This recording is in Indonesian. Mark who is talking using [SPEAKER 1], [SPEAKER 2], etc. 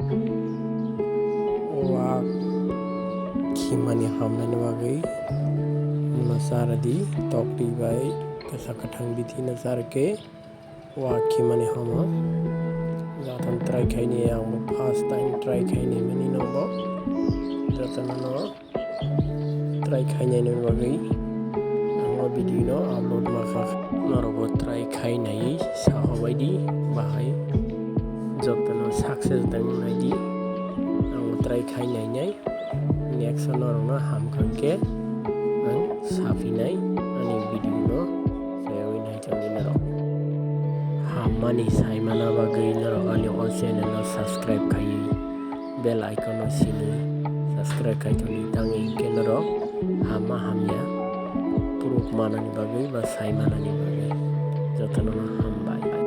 [SPEAKER 1] Wah khimani hamnaini bagui masaradi topi bai kesakathang bithi nasarke wah khimani hama jatham try khaini ang first time try khaini mani nangbo jatano try khaini ni bagui ang video no upload makha norobo try khainai sahabaidi bahai jatano success dangnai ang try khainai nai next norong hamkangke ang safinai ani video no sayawi nai changi norok hammani saimana bagui norok ani o channel no subscribe khai bell icon no sini subscribe khai toni tangi ke norok hamma hamya puruk manani bagui ba saimanani bagui jatano hambai